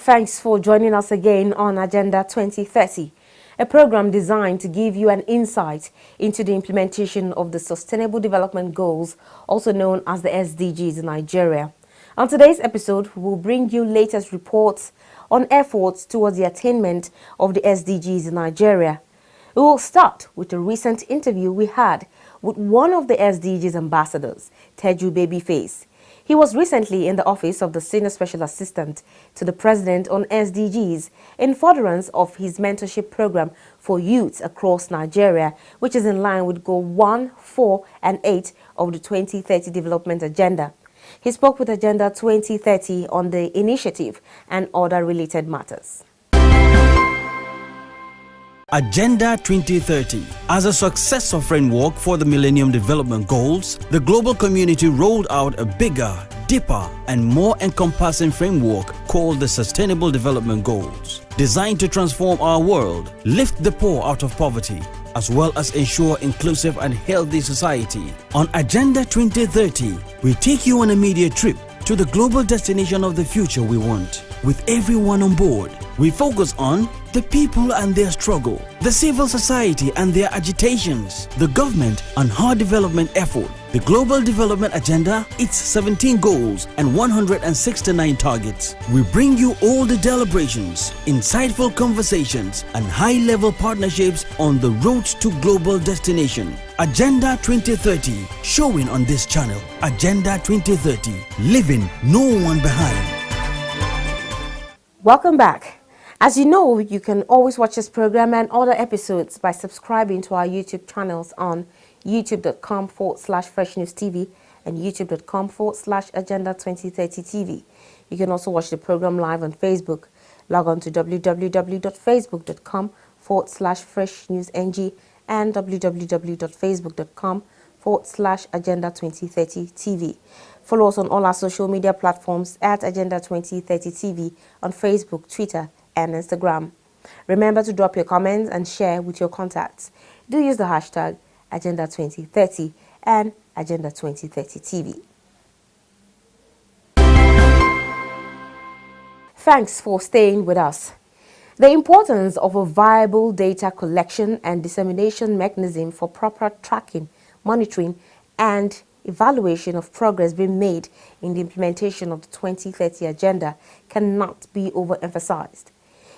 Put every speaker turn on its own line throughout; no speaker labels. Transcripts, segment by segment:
Thanks for joining us again on Agenda 2030, a program designed to give you an insight into the implementation of the Sustainable Development Goals, also known as the SDGs in Nigeria. On today's episode, we'll bring you latest reports on efforts towards the attainment of the SDGs in Nigeria. We will start with a recent interview we had with one of the SDGs ambassadors, Teju Babyface. He was recently in the office of the Senior Special Assistant to the President on SDGs in furtherance of his mentorship program for youths across Nigeria, which is in line with Goal 1, 4 and 8 of the 2030 Development Agenda. He spoke with Agenda 2030 on the initiative and other related matters.
Agenda 2030. As a successor framework for the Millennium Development Goals, the global community rolled out a bigger, deeper, and more encompassing framework called the Sustainable Development Goals, designed to transform our world, lift the poor out of poverty, as well as ensure inclusive and healthy society. On Agenda 2030, we take you on a media trip to the global destination of the future we want. With everyone on board, we focus on the people and their struggle, the civil society and their agitations, the government and her development effort, the Global Development Agenda, its 17 goals and 169 targets. We bring you all the deliberations, insightful conversations and high-level partnerships on the road to global destination. Agenda 2030, showing on this channel. Agenda 2030, leaving no one behind.
Welcome back. As you know, you can always watch this program and other episodes by subscribing to our YouTube channels on youtube.com/FreshNewsTV and youtube.com/Agenda 2030 TV. You can also watch the program live on Facebook. Log on to www.facebook.com/FreshNewsNG and www.facebook.com/Agenda 2030 TV. Follow us on all our social media platforms at Agenda 2030 TV on Facebook, Twitter, and Instagram. Remember to drop your comments and share with your contacts. Do use the hashtag Agenda 2030 and Agenda 2030 TV. Thanks for staying with us. The importance of a viable data collection and dissemination mechanism for proper tracking, monitoring, and evaluation of progress being made in the implementation of the 2030 Agenda cannot be overemphasized.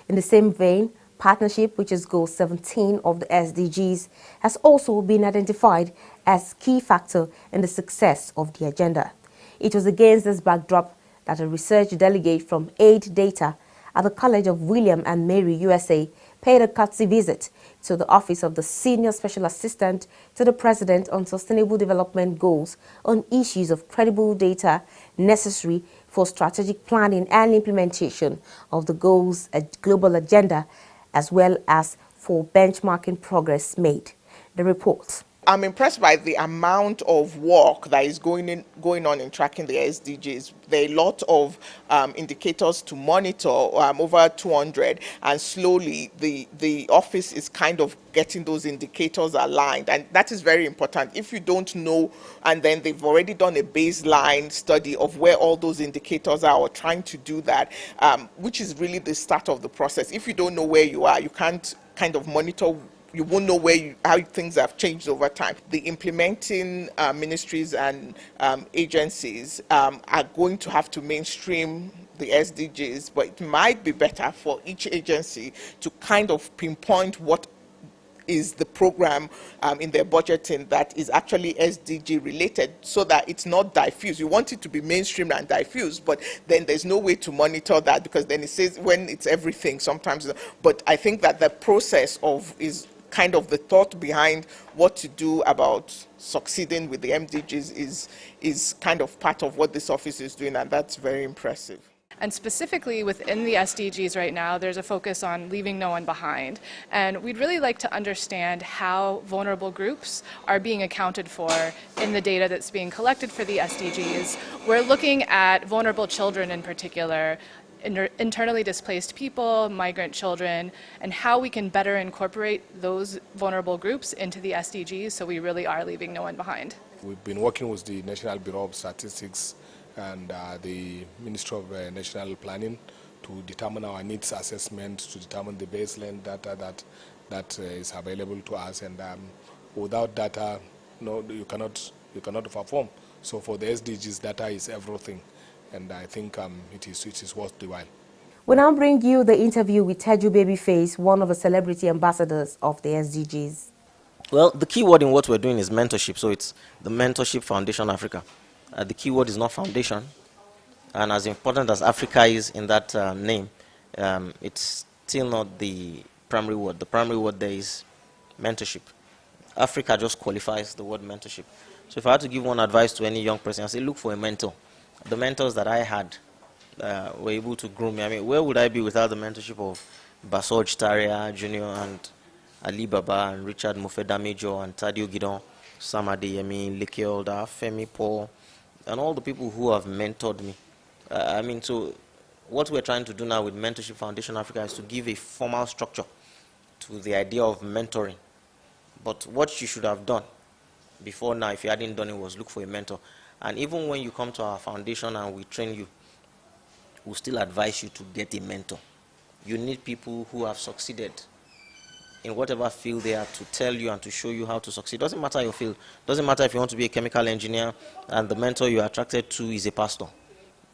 In the same vein, partnership, which is Goal 17 of the SDGs, has also been identified as key factor in the success of the agenda. It was against this backdrop that a research delegate from Aid Data at the College of William and Mary, USA, paid a courtesy visit to the office of the Senior Special Assistant to the President on Sustainable Development Goals on issues of credible data necessary for strategic planning and implementation of the goals global agenda, as well as for benchmarking progress made. The report.
I'm impressed by the amount of work that is going on in tracking the SDGs. There are a lot of indicators to monitor, over 200, and slowly the office is kind of getting those indicators aligned, and that is very important. If you don't know, and then they've already done a baseline study of where all those indicators are, or trying to do that, which is really the start of the process. If you don't know where you are, you can't kind of monitor. You won't know how things have changed over time. The implementing ministries and agencies are going to have to mainstream the SDGs, but it might be better for each agency to kind of pinpoint what is the program in their budgeting that is actually SDG related, so that it's not diffuse. You want it to be mainstream and diffuse, but then there's no way to monitor that, because then it says when it's everything sometimes. But I think that the process is kind of the thought behind what to do about succeeding with the MDGs is kind of part of what this office is doing, and that's very impressive.
And specifically within the SDGs right now, there's a focus on leaving no one behind. And we'd really like to understand how vulnerable groups are being accounted for in the data that's being collected for the SDGs. We're looking at vulnerable children in particular, internally displaced people, migrant children, and how we can better incorporate those vulnerable groups into the SDGs so we really are leaving no one behind.
We've been working with the National Bureau of Statistics and the Ministry of National Planning to to determine our needs assessment, to determine the baseline data that is available to us, and without data, no, you cannot perform. So for the SDGs, data is everything, and I think it is worth the while.
We now bring you the interview with Teju Babyface, one of the celebrity ambassadors of the SDGs.
Well, the key word in what we're doing is mentorship. So it's the Mentorship Foundation Africa. The key word is not foundation. And as important as Africa is in that name, it's still not the primary word. The primary word there is mentorship. Africa just qualifies the word mentorship. So if I had to give one advice to any young person, I'd say look for a mentor. The mentors that I had were able to groom me. I mean, where would I be without the mentorship of Basoj Taria Jr. and Ali Baba and Richard Mufedamijo and Tadio Gidon, Sam Adeyemi, Leke Olda, Femi Paul, and all the people who have mentored me. I mean, so what we're trying to do now with Mentorship Foundation Africa is to give a formal structure to the idea of mentoring. But what you should have done before now, if you hadn't done it, was look for a mentor. And even when you come to our foundation and we train you, we'll still advise you to get a mentor. You need people who have succeeded in whatever field they are to tell you and to show you how to succeed. Doesn't matter your field. Doesn't matter if you want to be a chemical engineer and the mentor you're attracted to is a pastor,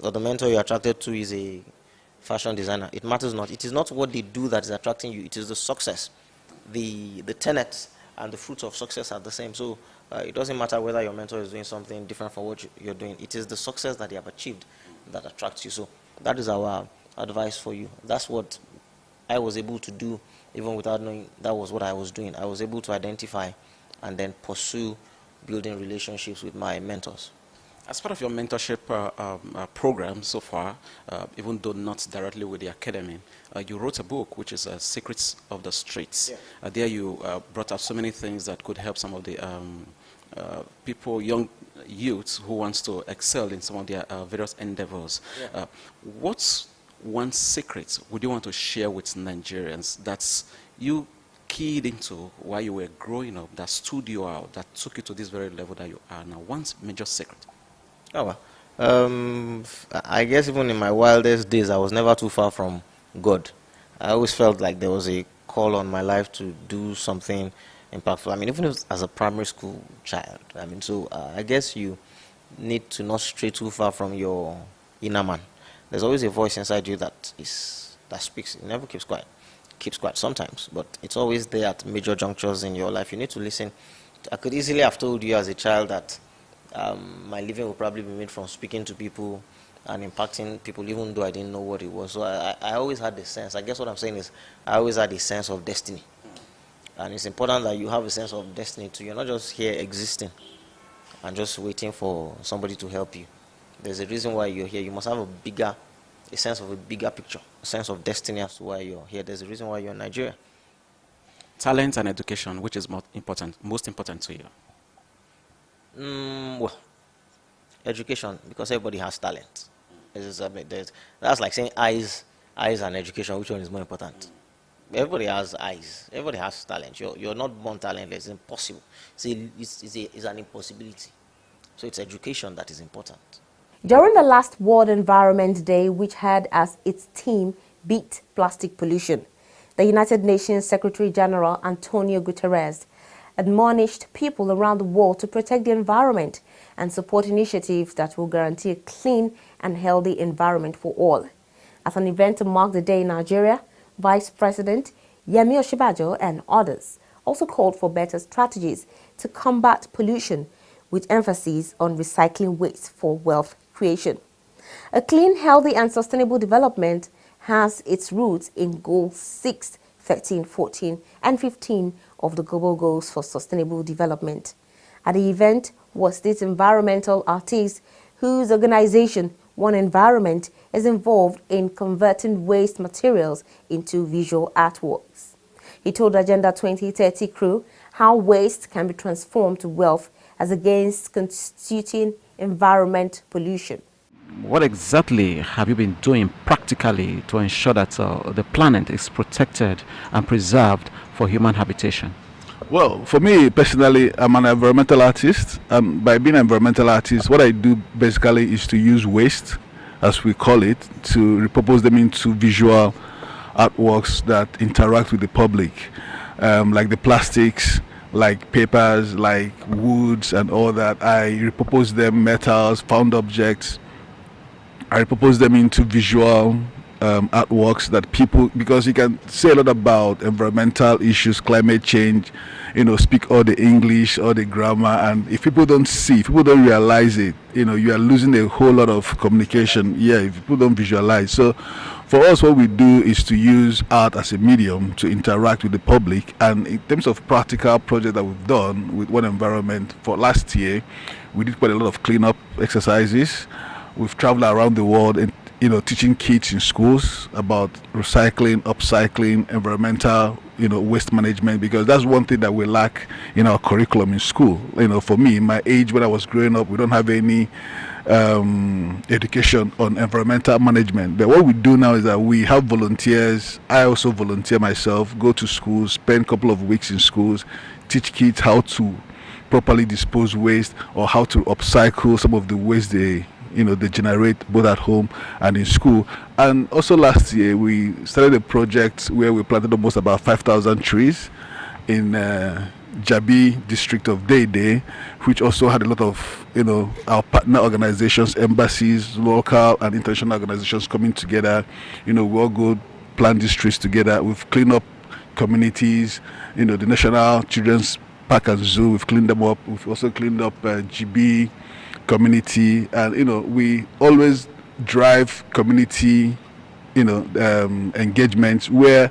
or the mentor you're attracted to is a fashion designer. It matters not. It is not what they do that is attracting you. It is the success. The tenets and the fruits of success are the same. So it doesn't matter whether your mentor is doing something different from what you're doing. It is the success that they have achieved that attracts you. So that is our advice for you. That's what I was able to do even without knowing that was what I was doing. I was able to identify and then pursue building relationships with my mentors.
As part of your mentorship program so far, even though not directly with the academy, you wrote a book which is Secrets of the Streets. Yeah. There you brought up so many things that could help some of the people, young youths who wants to excel in some of their various endeavors. Yeah. What's one secret would you want to share with Nigerians that's you keyed into while you were growing up, that stood you out, that took you to this very level that you are now? One major secret.
Oh, well. I guess even in my wildest days, I was never too far from God. I always felt like there was a call on my life to do something impactful. I mean, even as a primary school child. I mean, so I guess you need to not stray too far from your inner man. There's always a voice inside you that speaks. It never keeps quiet. It keeps quiet sometimes, but it's always there at major junctures in your life. You need to listen. I could easily have told you as a child that my living will probably be made from speaking to people and impacting people, even though I didn't know what it was. So I always had this sense. I guess what I'm saying is I always had a sense of destiny. And it's important that you have a sense of destiny too. You're not just here existing and just waiting for somebody to help you. There's a reason why you're here. You must have a sense of a bigger picture, a sense of destiny as to why you're here. There's a reason why you're in Nigeria.
Talent and education, which is most important to you?
Well, education, because everybody has talent. That's like saying eyes and education. Which one is more important? Everybody has eyes. Everybody has talent. You're not born talentless. It's impossible. It's an impossibility. So it's education that is important.
During the last World Environment Day, which had as its theme Beat Plastic Pollution, the United Nations Secretary General Antonio Guterres admonished people around the world to protect the environment and support initiatives that will guarantee a clean and healthy environment for all. At an event to mark the day in Nigeria, Vice President Yemi Osinbajo and others also called for better strategies to combat pollution, with emphasis on recycling waste for wealth creation. A clean, healthy and sustainable development has its roots in Goals 6, 13, 14 and 15 of the Global Goals for Sustainable Development. At the event was this environmental artist whose organization, One Environment, is involved in converting waste materials into visual artworks. He told Agenda 2030 crew how waste can be transformed to wealth as against constituting environment pollution.
What exactly have you been doing practically to ensure that the planet is protected and preserved for human habitation?
Well, for me personally, I'm an environmental artist. By being an environmental artist, what I do basically is to use waste as we call it, to repurpose them into visual artworks that interact with the public, like the plastics, like papers, like woods and all that. I repurpose them, metals, found objects. I repurpose them into visual artworks that people, because you can say a lot about environmental issues, climate change, speak all the English, all the grammar, and if people don't see, if people don't realize it, you are losing a whole lot of communication. Yeah, if people don't visualize. So for us, what we do is to use art as a medium to interact with the public. And in terms of practical project that we've done with One Environment, for last year, we did quite a lot of cleanup exercises. We've traveled around the world and teaching kids in schools about recycling, upcycling, environmental, waste management, because that's one thing that we lack in our curriculum in school. For me, in my age when I was growing up, we don't have any education on environmental management. But what we do now is that we have volunteers. I also volunteer myself, go to schools, spend a couple of weeks in schools, teach kids how to properly dispose waste or how to upcycle some of the waste they generate both at home and in school. And also last year we started a project where we planted almost about 5,000 trees in Jabi district of Dede, which also had a lot of our partner organizations, embassies, local and international organizations coming together. We all go plant these trees together. We've cleaned up communities, the National Children's Park and Zoo, we've cleaned them up. We've also cleaned up GB community, and we always drive community engagements where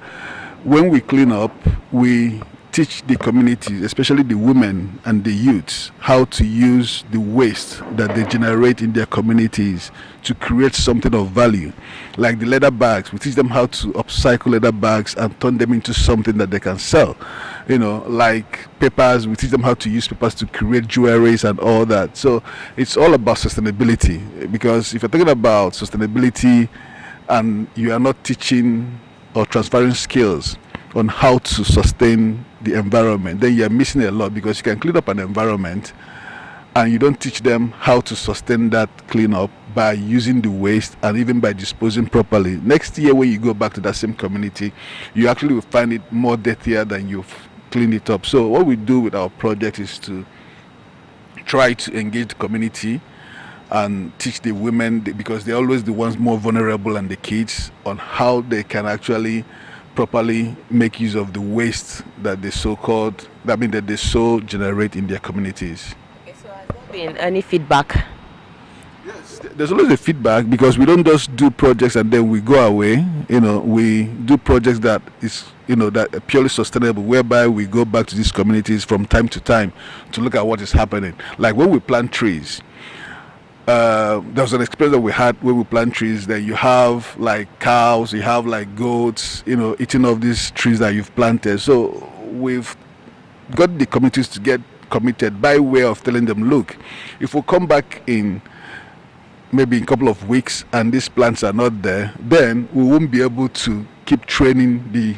when we clean up, we teach the communities, especially the women and the youths, how to use the waste that they generate in their communities to create something of value. Like the leather bags, we teach them how to upcycle leather bags and turn them into something that they can sell. Like papers, we teach them how to use papers to create jewelries and all that. So it's all about sustainability, because if you're talking about sustainability and you are not teaching or transferring skills on how to sustain the environment, then you're missing a lot, because you can clean up an environment and you don't teach them how to sustain that cleanup by using the waste and even by disposing properly. Next year when you go back to that same community, you actually will find it more dirtier than you've cleaned it up. So what we do with our project is to try to engage the community and teach the women, because they're always the ones more vulnerable, and the kids, on how they can actually properly make use of the waste that they generate in their communities.
Okay, so has there been any feedback?
Yes, there's always a feedback, because we don't just do projects and then we go away. We do projects that is that are purely sustainable, whereby we go back to these communities from time to time to look at what is happening. Like when we plant trees, there was an experience that we had where we plant trees that you have like cows, you have like goats, eating off these trees that you've planted. So we've got the communities to get committed by way of telling them, look, if we come back in maybe in a couple of weeks and these plants are not there, then we won't be able to keep training the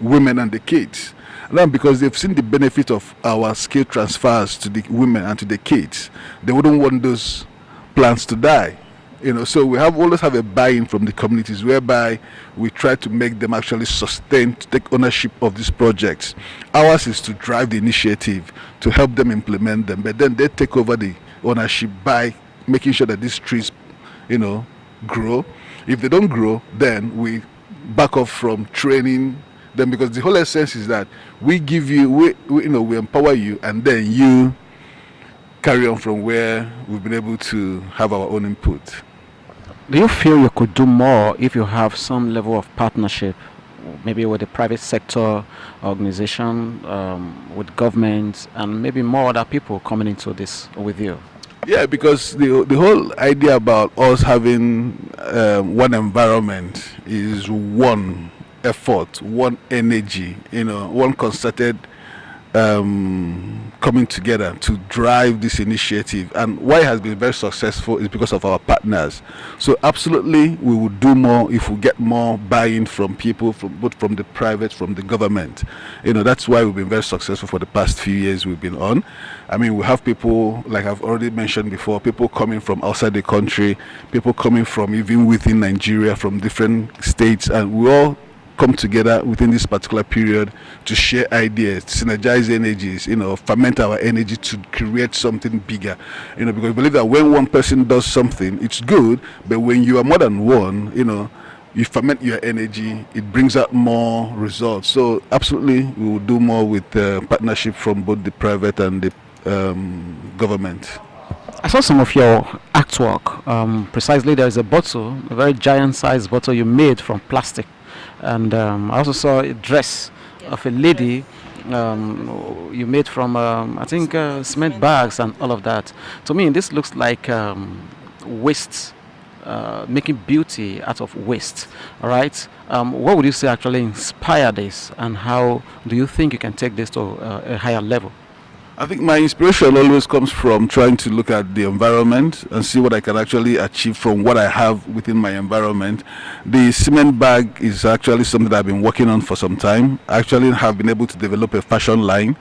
women and the kids. And then because they've seen the benefit of our skill transfers to the women and to the kids, they wouldn't want those plants to die. So we always have a buy-in from the communities, whereby we try to make them actually sustain, to take ownership of these projects. Ours is to drive the initiative, to help them implement them, but then they take over the ownership by making sure that these trees grow. If they don't grow, then we back off from training them, because the whole essence is that we give you, we empower you, and then you carry on from where we've been able to have our own input.
Do you feel you could do more if you have some level of partnership, maybe with the private sector organization, with government, and maybe more other people coming into this with you?
Yeah, because the whole idea about us having one environment is one effort, one energy, one concerted coming together to drive this initiative. And why it has been very successful is because of our partners. So absolutely, we will do more if we get more buy-in from people, both from the private, from the government. That's why we've been very successful for the past few years we've been on. I mean, we have people, like I've already mentioned before, people coming from outside the country, people coming from even within Nigeria, from different states, and we all come together within this particular period to share ideas, synergize energies, ferment our energy to create something bigger. Because we believe that when one person does something, it's good, but when you are more than one, you ferment your energy, it brings out more results. So absolutely, we will do more with partnership from both the private and the government.
I saw some of your artwork. Precisely, there is a bottle, a very giant-sized bottle you made from plastic. And I also saw a dress of a lady you made from, I think, cement bags and all of that. To me, this looks like waste, making beauty out of waste. All right. What would you say actually inspired this, and how do you think you can take this to a higher level?
I think my inspiration always comes from trying to look at the environment and see what I can actually achieve from what I have within my environment. The cement bag is actually something that I've been working on for some time. I actually have been able to develop a fashion line,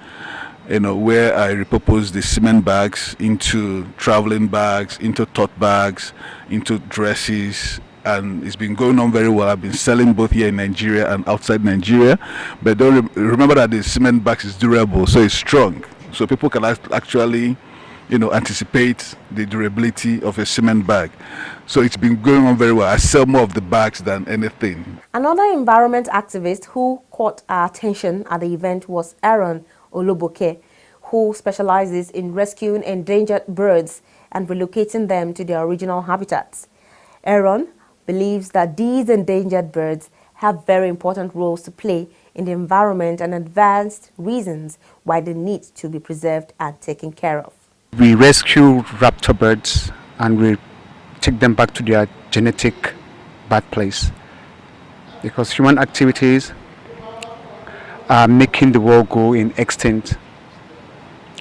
where I repurpose the cement bags into traveling bags, into tote bags, into dresses, and it's been going on very well. I've been selling both here in Nigeria and outside Nigeria, but don't remember that the cement bag is durable, so it's strong. So people can actually, anticipate the durability of a cement bag. So it's been going on very well. I sell more of the bags than anything.
Another environment activist who caught our attention at the event was Aaron Oloboke, who specializes in rescuing endangered birds and relocating them to their original habitats. Aaron believes that these endangered birds have very important roles to play in the environment and advanced reasons why they need to be preserved and taken care of.
We rescue raptor birds and we take them back to their genetic birthplace, because human activities are making the world go in extinct.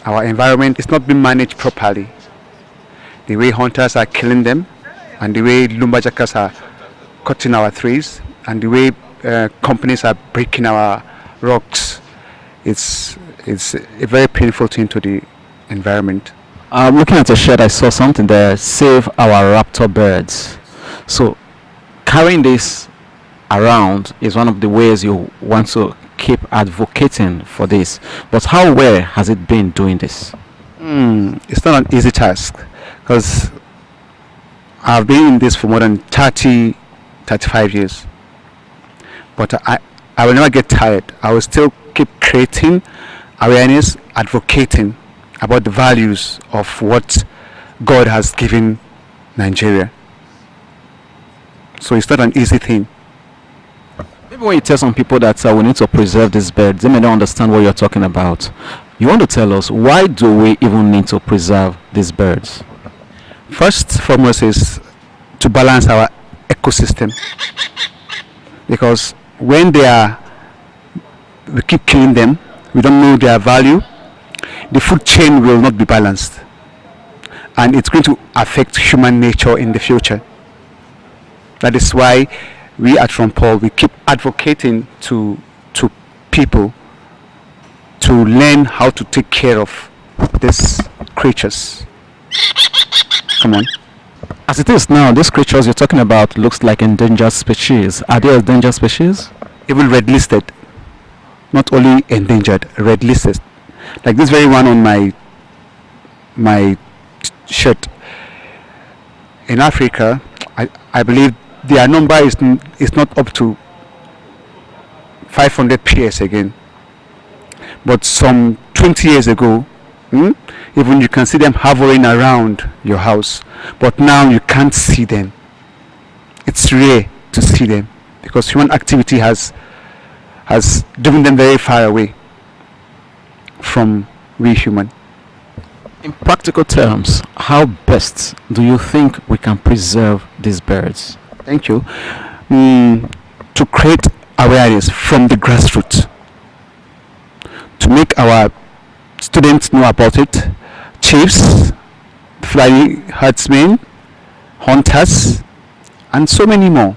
Our environment is not being managed properly. The way hunters are killing them, and the way lumberjackers are cutting our trees, and the way companies are breaking our rocks, it's a very painful thing to the environment.
Looking at your shed, I saw something there, save our raptor birds. So carrying this around is one of the ways you want to keep advocating for this. But how well has it been doing this?
It's not an easy task, because I've been in this for more than 35 years. But I will never get tired. I will still keep creating awareness, advocating about the values of what God has given Nigeria. So it's not an easy thing.
Maybe when you tell some people that we need to preserve these birds, they may not understand what you're talking about. You want to tell us, why do we even need to preserve these birds?
First and foremost is to balance our ecosystem, because when we keep killing them, we don't know their value, the food chain will not be balanced, and it's going to affect human nature in the future. That is why we at Ron Paul, we keep advocating to people to learn how to take care of these creatures. Come on.
As it is now, these creatures you're talking about looks like endangered species. Are they endangered species?
Even red listed. Not only endangered, red listed. Like this very one on my shirt. In Africa, I believe their number is not up to 500 pairs again. But some 20 years ago, even you can see them hovering around your house, but now you can't see them. It's rare to see them because human activity has driven them very far away from we human.
In practical terms, how best do you think we can preserve these birds?
Thank you. To create awareness from the grassroots, to make our students know about it, chiefs, flying herdsmen, hunters, and so many more,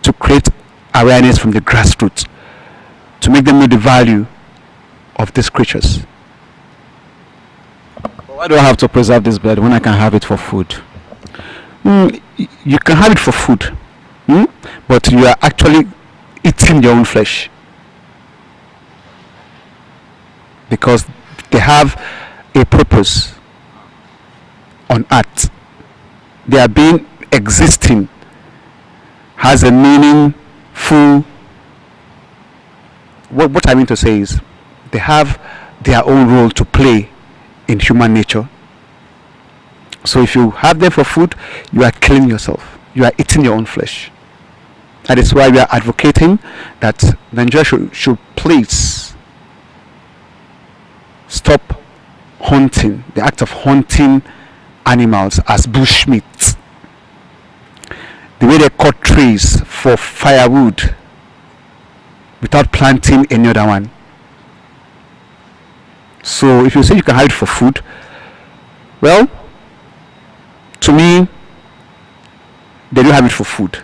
to create awareness from the grassroots, to make them know the value of these creatures.
Why do I have to preserve this bird when I can have it for food?
You can have it for food, but you are actually eating your own flesh, because they have a purpose on earth. Their being existing has a meaningful. What I mean to say is, they have their own role to play in human nature. So if you have them for food, you are killing yourself. You are eating your own flesh. That is why we are advocating that Nigeria should please stop hunting, the act of hunting animals as bushmeat. The way they cut trees for firewood without planting any other one. So if you say you can have it for food, well, to me, they do have it for food.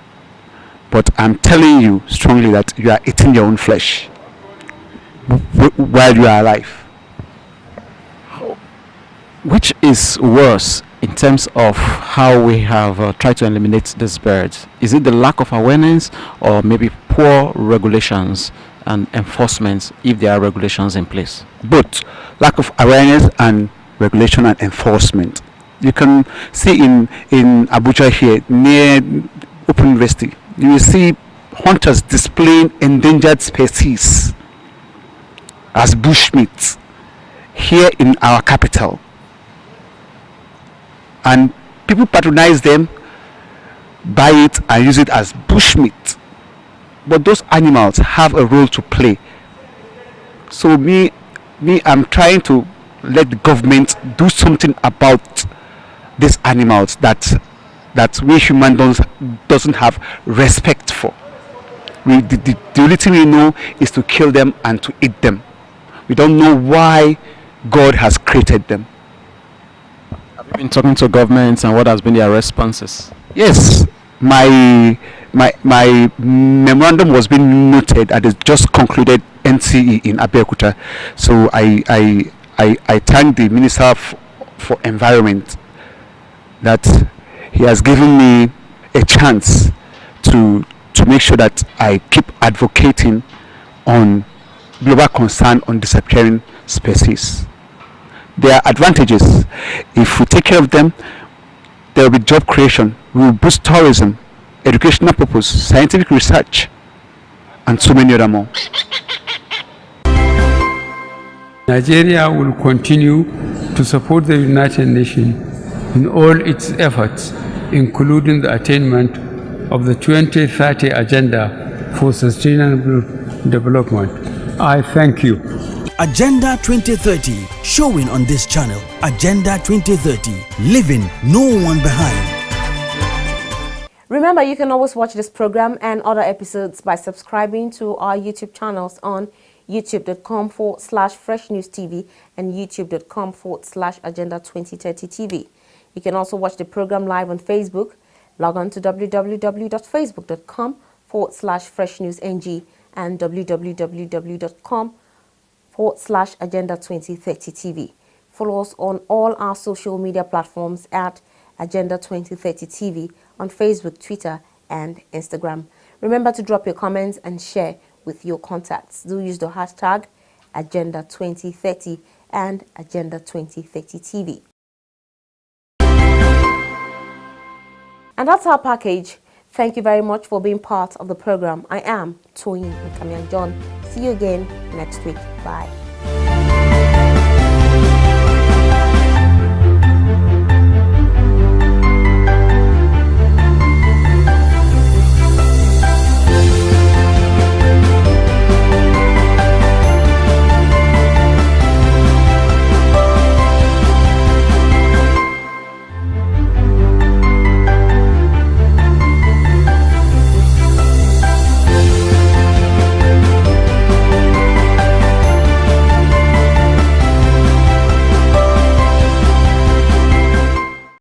But I'm telling you strongly that you are eating your own flesh while you are alive.
Which is worse in terms of how we have tried to eliminate these birds? Is it the lack of awareness, or maybe poor regulations and enforcement, if there are regulations in place?
Both lack of awareness and regulation and enforcement. You can see in Abuja here, near Open University, you will see hunters displaying endangered species as bushmeat here in our capital, and people patronize them, buy it and use it as bushmeat. But those animals have a role to play. So I'm trying to let the government do something about these animals that we humans doesn't have respect for. The only thing we know is to kill them and to eat them. We don't know why God has created them.
Have you been talking to governments, and what has been their responses?
Yes, my memorandum was being noted at the just concluded NCE in Abeokuta. So I thank the Minister for Environment that he has given me a chance to make sure that I keep advocating on global concern on disappearing species. There are advantages. If we take care of them, there will be job creation. We will boost tourism, educational purpose, scientific research, and so many other more.
Nigeria will continue to support the United Nations in all its efforts, including the attainment of the 2030 Agenda for Sustainable Development. I thank you.
Agenda 2030, showing on this channel. Agenda 2030, leaving no one behind.
Remember, you can always watch this program and other episodes by subscribing to our YouTube channels on youtube.com/FreshNewsTV and youtube.com/Agenda 2030 TV. You can also watch the program live on Facebook. Log on to www.facebook.com/FreshNewsNG and www.com/Agenda 2030 TV. Follow us on all our social media platforms at Agenda 2030 TV on Facebook, Twitter, and Instagram. Remember to drop your comments and share with your contacts. Do use the hashtag Agenda 2030 and Agenda 2030 TV. And that's our package. Thank you very much for being part of the program. I am Toyin Nkamian John. See you again next week. Bye.